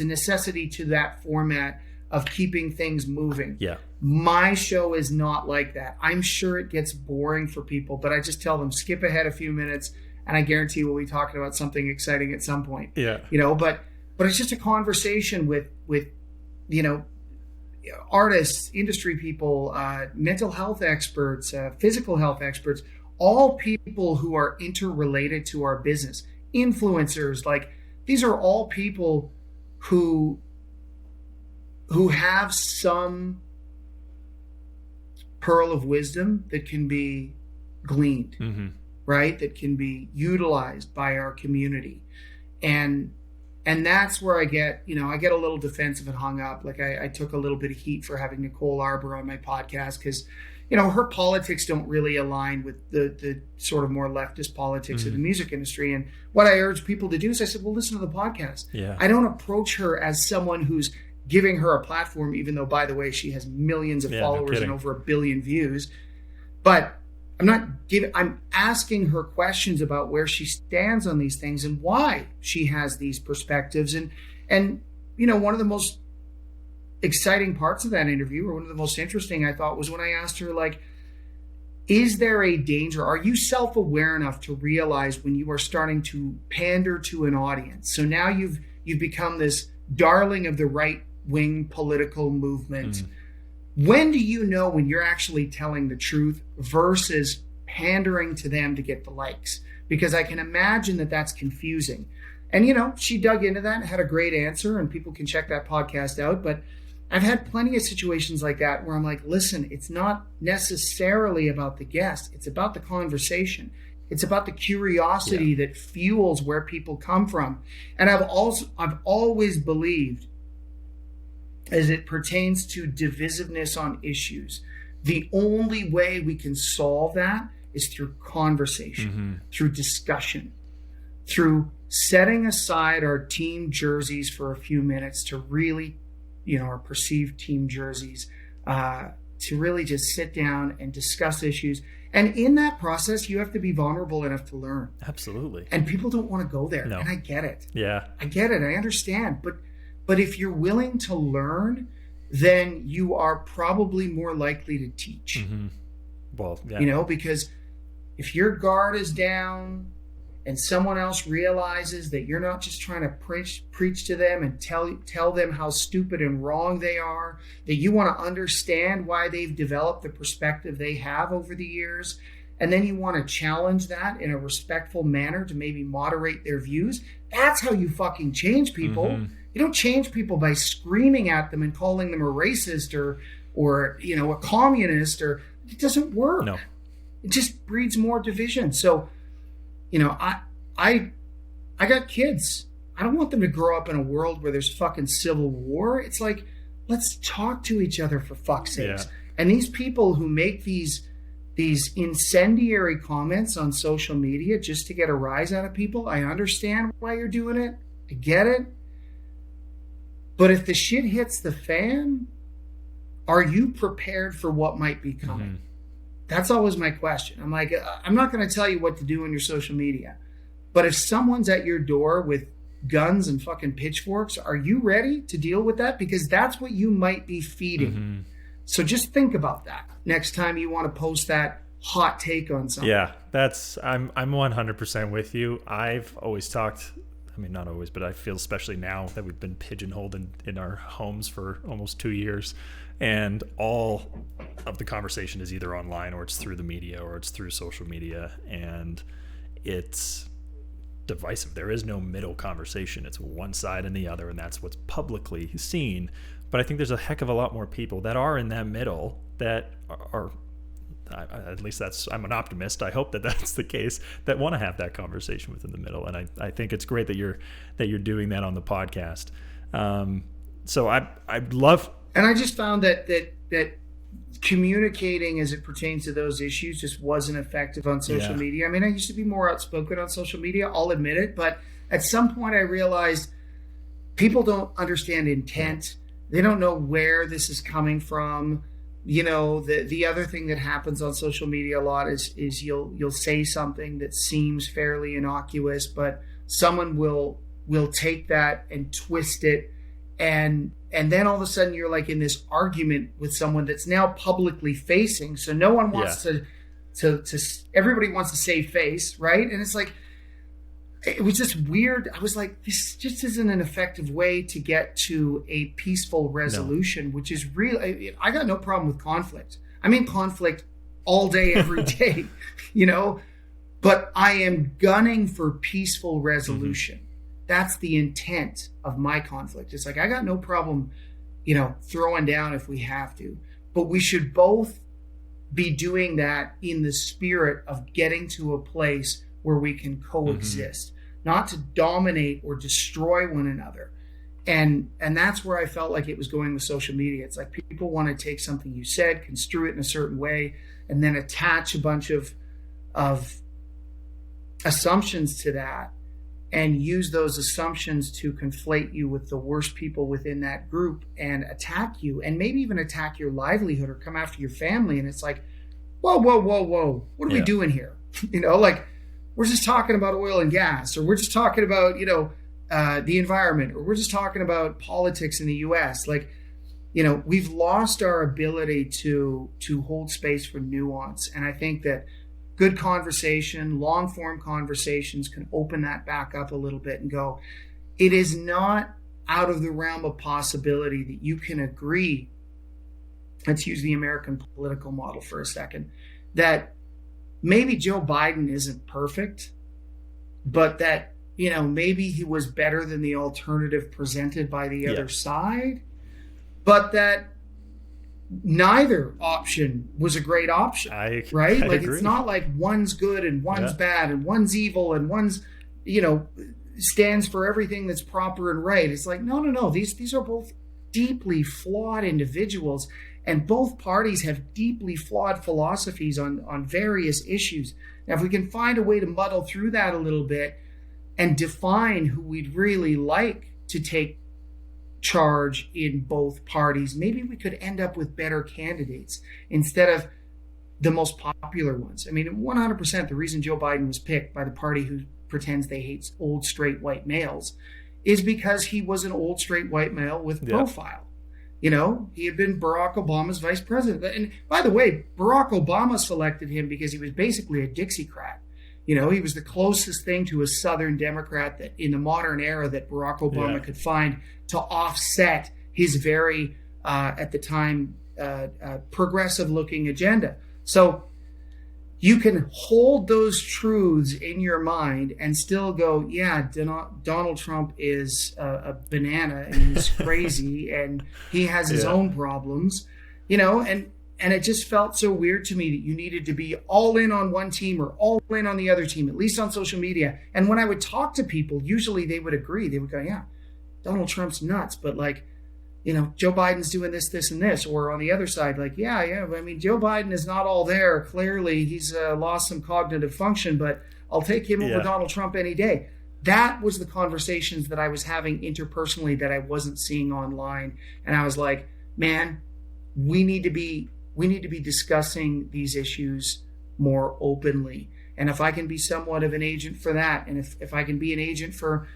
a necessity to that format of keeping things moving. Yeah. My show is not like that. I'm sure it gets boring for people, but I just tell them, skip ahead a few minutes, and I guarantee we'll be talking about something exciting at some point. Yeah. You know, but it's just a conversation with you know, artists, industry people, mental health experts, physical health experts, all people who are interrelated to our business, influencers. Like, these are all people who have some pearl of wisdom that can be gleaned, right? That can be utilized by our community. And that's where I get a little defensive and hung up. Like I took a little bit of heat for having Nicole Arbor on my podcast, because, you know, her politics don't really align with the sort of more leftist politics of the music industry. And what I urge people to do is I said, well, listen to the podcast. Yeah. I don't approach her as someone who's giving her a platform, even though, by the way, she has millions of followers and over 1 billion views. But I'm asking her questions about where she stands on these things and why she has these perspectives. And you know, one of the most exciting parts of that interview, or one of the most interesting, I thought, was when I asked her, like, is there a danger? Are you self-aware enough to realize when you are starting to pander to an audience? So now you've become this darling of the right-wing political movement. When do you know when you're actually telling the truth versus pandering to them to get the likes? Because I can imagine that that's confusing. And, you know, she dug into that and had a great answer, and people can check that podcast out. But I've had plenty of situations like that where I'm like, listen, it's not necessarily about the guest. It's about the conversation. It's about the curiosity that fuels where people come from. And I've always believed, as it pertains to divisiveness on issues, the only way we can solve that is through conversation, through discussion, through setting aside our team jerseys for a few minutes to really, you know, our perceived team jerseys, to really just sit down and discuss issues. And in that process, you have to be vulnerable enough to learn. Absolutely. And people don't want to go there. No. And I get it. Yeah. I get it. I understand. But if you're willing to learn, then you are probably more likely to teach. Well, yeah. You know, because if your guard is down and someone else realizes that you're not just trying to preach to them and tell them how stupid and wrong they are, that you want to understand why they've developed the perspective they have over the years, and then you want to challenge that in a respectful manner to maybe moderate their views, that's how you fucking change people. You don't change people by screaming at them and calling them a racist or you know, a communist, or it doesn't work. No. It just breeds more division. So, you know, I got kids. I don't want them to grow up in a world where there's fucking civil war. It's like, let's talk to each other, for fuck's sakes. Yeah. And these people who make these incendiary comments on social media just to get a rise out of people, I understand why you're doing it. I get it. But if the shit hits the fan, are you prepared for what might be coming? That's always my question. I'm like, I'm not going to tell you what to do on your social media, but if someone's at your door with guns and fucking pitchforks, are you ready to deal with that? Because that's what you might be feeding. Mm-hmm. So just think about that next time you want to post that hot take on something. Yeah, I'm 100% with you. I've always talked, I mean, not always, but I feel especially now that we've been pigeonholed in our homes for almost 2 years, and all of the conversation is either online or it's through the media or it's through social media, and it's divisive. There is no middle conversation. It's one side and the other, and that's what's publicly seen. But I think there's a heck of a lot more people that are in that middle that are at least I'm an optimist. I hope that that's the case, that want to have that conversation within the middle. And I think it's great that you're doing that on the podcast. So I'd love. And I just found that communicating as it pertains to those issues just wasn't effective on social media. I mean, I used to be more outspoken on social media, I'll admit it. But at some point I realized people don't understand intent. They don't know where this is coming from. You know, the other thing that happens on social media a lot is you'll say something that seems fairly innocuous, but someone will take that and twist it, and then all of a sudden you're like in this argument with someone that's now publicly facing. So no one wants to everybody wants to save face, right? And it's like, it was just weird. I was like, this just isn't an effective way to get to a peaceful resolution, which is real. I got no problem with conflict. I'm in conflict all day, every day, you know, but I am gunning for peaceful resolution. Mm-hmm. That's the intent of my conflict. It's like, I got no problem, you know, throwing down if we have to, but we should both be doing that in the spirit of getting to a place where we can coexist, not to dominate or destroy one another. And that's where I felt like it was going with social media. It's like people want to take something you said, construe it in a certain way, and then attach a bunch of assumptions to that and use those assumptions to conflate you with the worst people within that group and attack you, and maybe even attack your livelihood or come after your family. And it's like, whoa, what are we doing here? You know, like, we're just talking about oil and gas, or we're just talking about, you know, the environment, or we're just talking about politics in the U.S. Like, you know, we've lost our ability to hold space for nuance. And I think that good conversation, long form conversations can open that back up a little bit and go, it is not out of the realm of possibility that you can agree. Let's use the American political model for a second, that maybe Joe Biden isn't perfect, but that, you know, maybe he was better than the alternative presented by the other side, but that neither option was a great option, right? Like, agree. It's not like one's good and one's bad and one's evil and one's, you know, stands for everything that's proper and right. It's like, no. These are both deeply flawed individuals, and both parties have deeply flawed philosophies on various issues. Now, if we can find a way to muddle through that a little bit and define who we'd really like to take charge in both parties, maybe we could end up with better candidates instead of the most popular ones. I mean, 100% the reason Joe Biden was picked by the party who pretends they hate old straight white males is because he was an old straight white male with profile. You know, he had been Barack Obama's vice president. And by the way, Barack Obama selected him because he was basically a Dixiecrat. You know, he was the closest thing to a Southern Democrat that in the modern era that Barack Obama could find to offset his very, at the time, progressive-looking agenda. So you can hold those truths in your mind and still go, yeah, Donald Trump is a banana and he's crazy and he has his own problems, you know, and it just felt so weird to me that you needed to be all in on one team or all in on the other team, at least on social media. And when I would talk to people, usually they would agree. They would go, yeah, Donald Trump's nuts, but like, you know, Joe Biden's doing this, this, and this. Or on the other side, like, yeah. I mean, Joe Biden is not all there. Clearly, he's lost some cognitive function, but I'll take him over Donald Trump any day. That was the conversations that I was having interpersonally that I wasn't seeing online. And I was like, man, we need to be we need to be discussing these issues more openly. And if I can be somewhat of an agent for that, and if I can be an agent for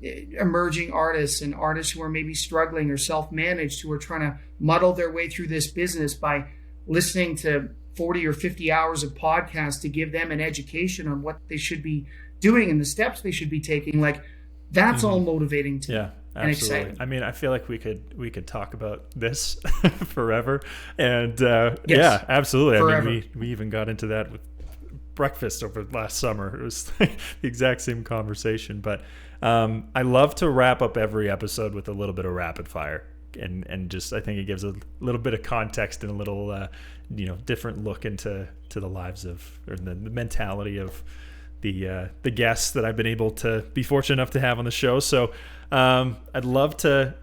emerging artists and artists who are maybe struggling or self-managed, who are trying to muddle their way through this business by listening to 40 or 50 hours of podcasts to give them an education on what they should be doing and the steps they should be taking, like that's all motivating to me. Yeah, and absolutely. exciting. I mean, I feel like we could talk about this forever, and Yes, yeah, absolutely. forever. I mean, we even got into that with breakfast over last summer. It was the exact same conversation. But I love to wrap up every episode with a little bit of rapid fire, and just I think it gives a little bit of context and a little different look into the lives of, or the mentality of the guests that I've been able to be fortunate enough to have on the show. So I'd love to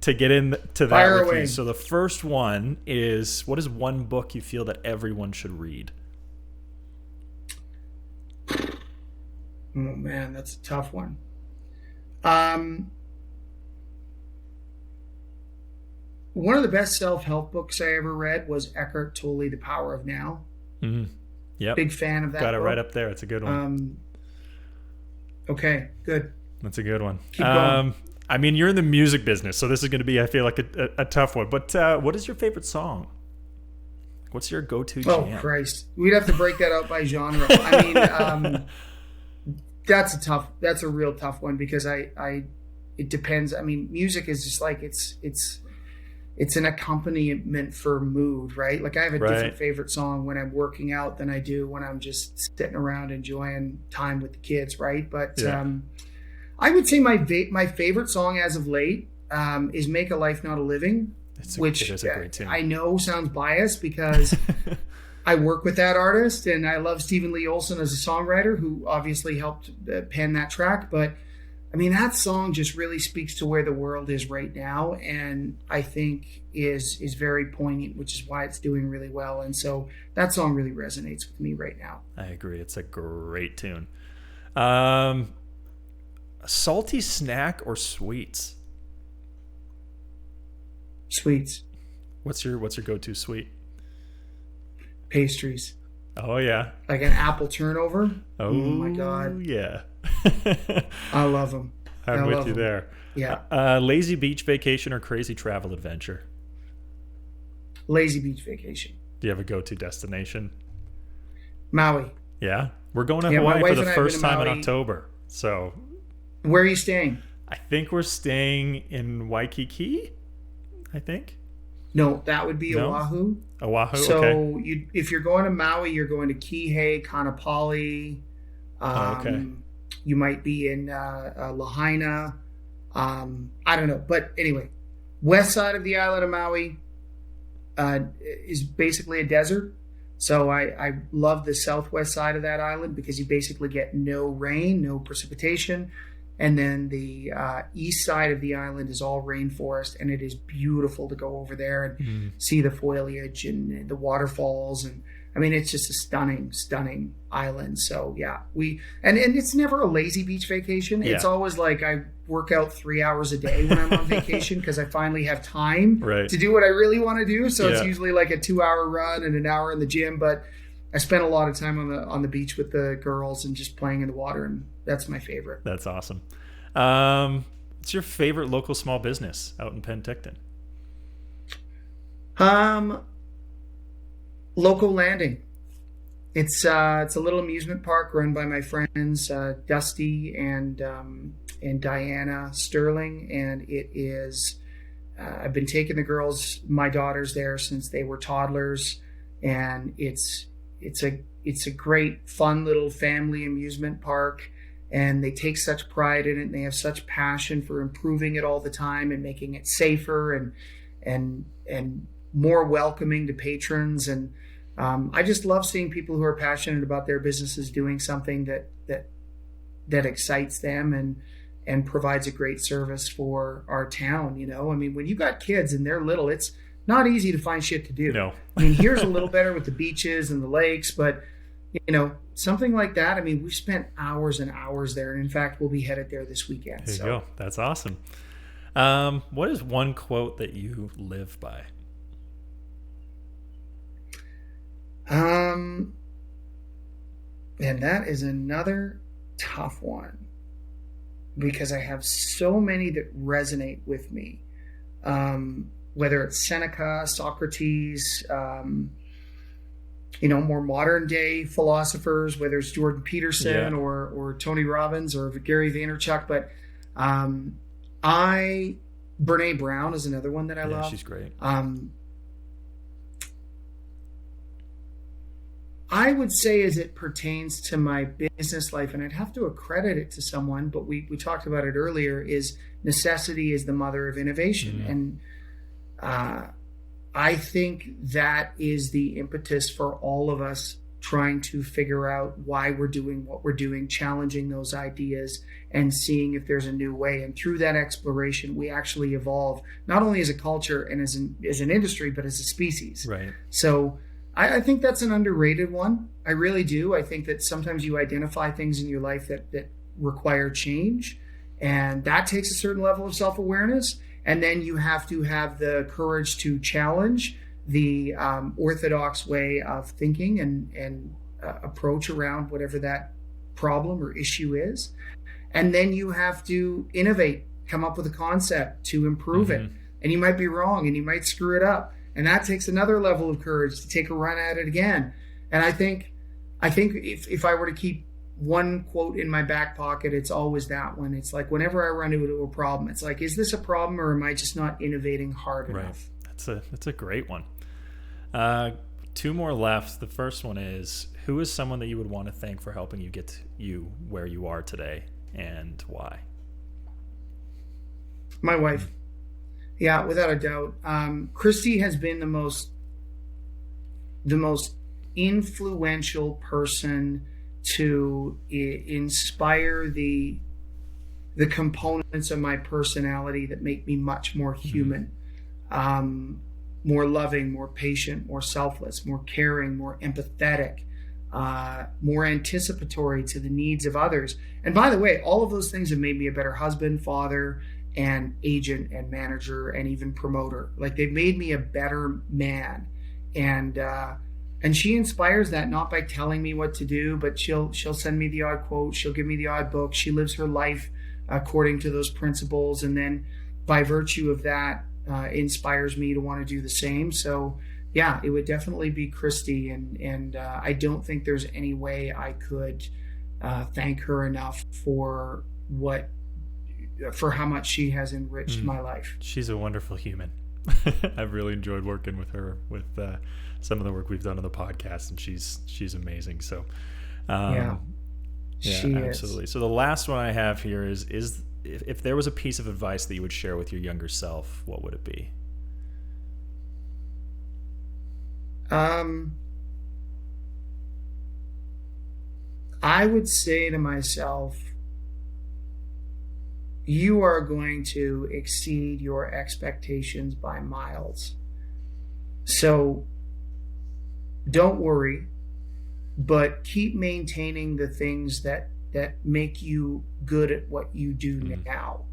get into that Fire with away. you. So the first one is, what is one book you feel that everyone should read? Oh man, that's a tough one. One of the best self-help books I ever read was Eckhart Tolle, The Power of Now. Mm-hmm. Yep. Big fan of that Got it book. right up there. It's a good one. Okay, good. That's a good one. Keep going. I mean, you're in the music business, so this is going to be, I feel like, a tough one. But what is your favorite song? What's your go-to jam? Oh, Christ. We'd have to break that out by genre. I mean, that's a real tough one, because it depends. I mean, music is just like, it's an accompaniment for mood, right? Like I have a different favorite song when I'm working out than I do when I'm just sitting around enjoying time with the kids, right? But I would say my favorite song as of late is "Make a Life Not a Living," which it is a great tune. I know sounds biased because I work with that artist and I love Stephen Lee Olson as a songwriter, who obviously helped pen that track. But I mean, that song just really speaks to where the world is right now, and I think is very poignant, which is why it's doing really well. And so that song really resonates with me right now. I agree. It's a great tune. Salty snack or sweets? Sweets. What's your go-to sweet? Pastries. Oh yeah. Like an apple turnover. Oh my God. Yeah. I love them. I'm with you there. Yeah. Lazy beach vacation or crazy travel adventure? Lazy beach vacation. Do you have a go-to destination? Maui. Yeah. We're going to Yeah, my Hawaii wife for the and I have first been to time in Maui. October. So Where are you staying? I think we're staying in Waikiki, I think. No, that would be No? Oahu. Oahu, So okay. if you're going to Maui, you're going to Kihei, Kaanapali. Okay. You might be in Lahaina. I don't know. But anyway, west side of the island of Maui is basically a desert. So I love the southwest side of that island because you basically get no rain, no precipitation. And then the east side of the island is all rainforest, and it is beautiful to go over there and see the foliage and the waterfalls. And I mean, it's just a stunning, stunning island. So yeah, and it's never a lazy beach vacation. Yeah. It's always like I work out 3 hours a day when I'm on vacation because I finally have time to do what I really want to do. So it's usually like a 2-hour run and an hour in the gym, but I spent a lot of time on the beach with the girls and just playing in the water, and that's my favorite. That's awesome. What's your favorite local small business out in Penticton? Local Landing. It's a little amusement park run by my friends Dusty and Diana Sterling, and it is. I've been taking the girls, my daughters, there since they were toddlers, and it's a great, fun little family amusement park. And they take such pride in it, and they have such passion for improving it all the time and making it safer and more welcoming to patrons. And I just love seeing people who are passionate about their businesses doing something that excites them and provides a great service for our town. You know, I mean, when you got kids and they're little, it's not easy to find shit to do. No. I mean, here's a little better with the beaches and the lakes, but you know, something like that. I mean, we've spent hours and hours there, and in fact, we'll be headed there this weekend. There you so. go. That's awesome. What is one quote that you live by? And that is another tough one because I have so many that resonate with me. Whether it's Seneca, Socrates, more modern day philosophers, whether it's Jordan Peterson or Tony Robbins or Gary Vaynerchuk. But Brene Brown is another one that I love. She's great. I would say as it pertains to my business life, and I'd have to accredit it to someone, but we talked about it earlier, is necessity is the mother of innovation. And I think that is the impetus for all of us trying to figure out why we're doing what we're doing, challenging those ideas and seeing if there's a new way. And through that exploration, we actually evolve, not only as a culture and as an industry, but as a species. Right. So I think that's an underrated one. I really do. I think that sometimes you identify things in your life that require change, and that takes a certain level of self-awareness. And then you have to have the courage to challenge the orthodox way of thinking and approach around whatever that problem or issue is. And then you have to innovate, come up with a concept to improve it. And you might be wrong and you might screw it up. And that takes another level of courage to take a run at it again. And I think if I were to keep one quote in my back pocket, it's always that one. It's like, whenever I run into a problem, it's like, is this a problem or am I just not innovating hard enough? That's a great one. Two more left. The first one is, who is someone that you would want to thank for helping you get you where you are today, and why? My wife. Yeah, without a doubt. Christy has been the most influential person to inspire the components of my personality that make me much more human, more loving, more patient, more selfless, more caring, more empathetic, more anticipatory to the needs of others. And by the way, all of those things have made me a better husband, father, and agent and manager and even promoter. Like, they've made me a better man. And she inspires that, not by telling me what to do, but she'll send me the odd quote, she'll give me the odd book. She lives her life according to those principles, and then by virtue of that inspires me to want to do the same. So yeah, it would definitely be Christy, and I don't think there's any way I could thank her enough for how much she has enriched my life. She's a wonderful human. I've really enjoyed working with her with some of the work we've done on the podcast, and she's amazing. So she absolutely is. So the last one I have here is if there was a piece of advice that you would share with your younger self, what would it be? I would say to myself, you are going to exceed your expectations by miles. So don't worry, but keep maintaining the things that make you good at what you do now.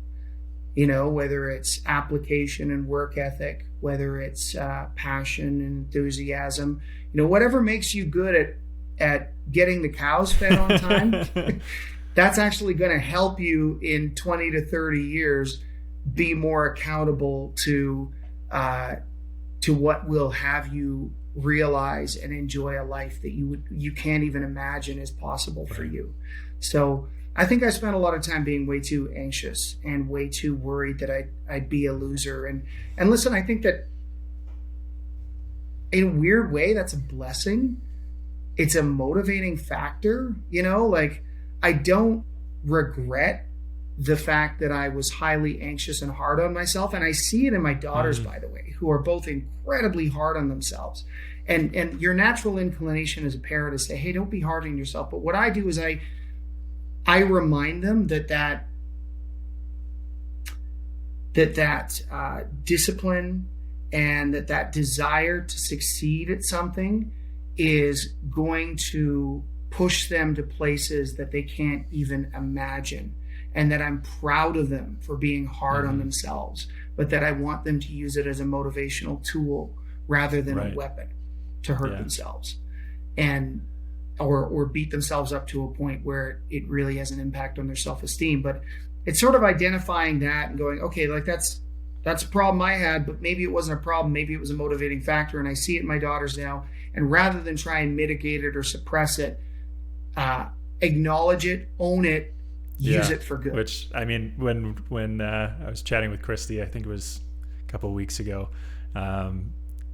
Whether it's application and work ethic, whether it's passion and enthusiasm, whatever makes you good at getting the cows fed on time. That's actually going to help you in 20 to 30 years be more accountable to what will have you realize and enjoy a life that you can't even imagine is possible for you. So I think I spent a lot of time being way too anxious and way too worried that I'd be a loser. And listen, I think that in a weird way, that's a blessing. It's a motivating factor, I don't regret the fact that I was highly anxious and hard on myself. And I see it in my daughters, by the way, who are both incredibly hard on themselves. And your natural inclination as a parent is to say, hey, don't be hard on yourself. But what I do is I remind them that discipline and that desire to succeed at something is going to push them to places that they can't even imagine, and that I'm proud of them for being hard on themselves, but that I want them to use it as a motivational tool rather than a weapon to hurt themselves. and or beat themselves up to a point where it really has an impact on their self-esteem. But it's sort of identifying that and going, okay, like that's a problem I had, but maybe it wasn't a problem. Maybe it was a motivating factor, and I see it in my daughters now. And rather than try and mitigate it or suppress it, acknowledge it, own it, use it for good. Which, I mean, when I was chatting with Christy, I think it was a couple of weeks ago,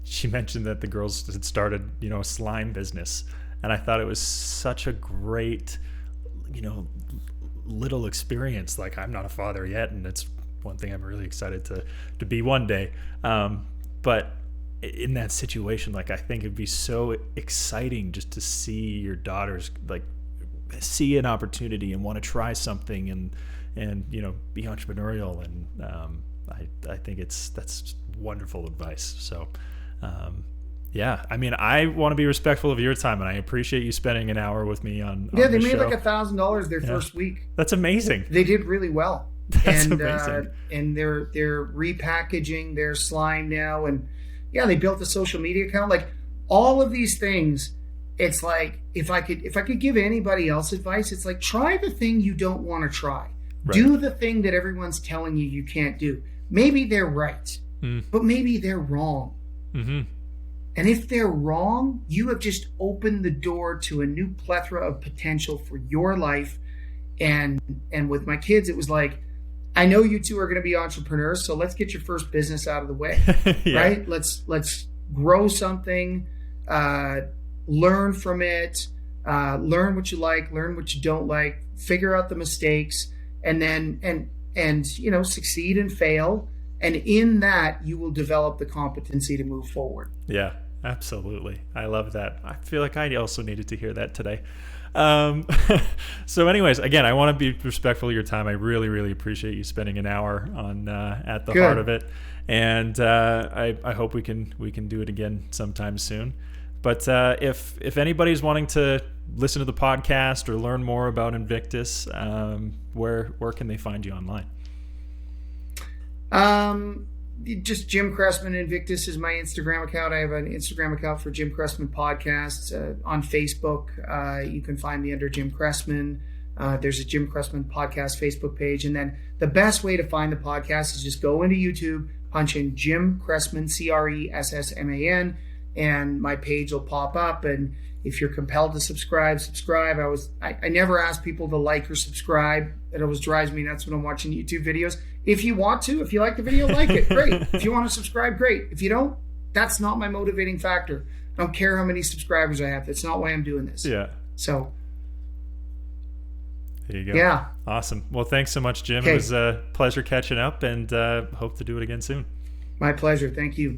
she mentioned that the girls had started, a slime business. And I thought it was such a great, little experience. Like, I'm not a father yet, and it's one thing I'm really excited to be one day. But in that situation, like, I think it'd be so exciting just to see your daughters, like, see an opportunity and want to try something and be entrepreneurial. And I think that's wonderful advice. So, yeah, I mean, I want to be respectful of your time, and I appreciate you spending an hour with me on they made show. like $1,000 their first week. That's amazing. They did really well. That's amazing. And they're repackaging their slime now, and they built a social media account. Like, all of these things, it's like, if I could give anybody else advice, it's like, try the thing you don't want to try. Right. Do the thing that everyone's telling you can't do. Maybe they're right, but maybe they're wrong. Mm-hmm. And if they're wrong, you have just opened the door to a new plethora of potential for your life. And with my kids, it was like, I know you two are going to be entrepreneurs, so let's get your first business out of the way, right? Let's grow something, learn from it, learn what you like, learn what you don't like, figure out the mistakes, and then succeed and fail. And in that, you will develop the competency to move forward. Yeah, absolutely. I love that. I feel like I also needed to hear that today. So anyways, again, I want to be respectful of your time. I really, really appreciate you spending an hour on at the heart of it. And I hope we can do it again sometime soon. But if anybody's wanting to listen to the podcast or learn more about Invictus, where can they find you online? Just Jim Cressman Invictus is my Instagram account. I have an Instagram account for Jim Cressman Podcasts. On Facebook, you can find me under Jim Cressman. There's a Jim Cressman Podcast Facebook page. And then the best way to find the podcast is just go into YouTube, punch in Jim Cressman, Cressman, and my page will pop up. And if you're compelled to subscribe. I never ask people to like or subscribe. It always drives me nuts when I'm watching YouTube videos. If you want to, if you like the video, like it, great. If you want to subscribe, great. If you don't, that's not my motivating factor. I don't care how many subscribers I have. That's not why I'm doing this. Yeah. So there you go. Yeah. Awesome. Well, thanks so much, Jim. Okay. It was a pleasure catching up, and hope to do it again soon. My pleasure. Thank you.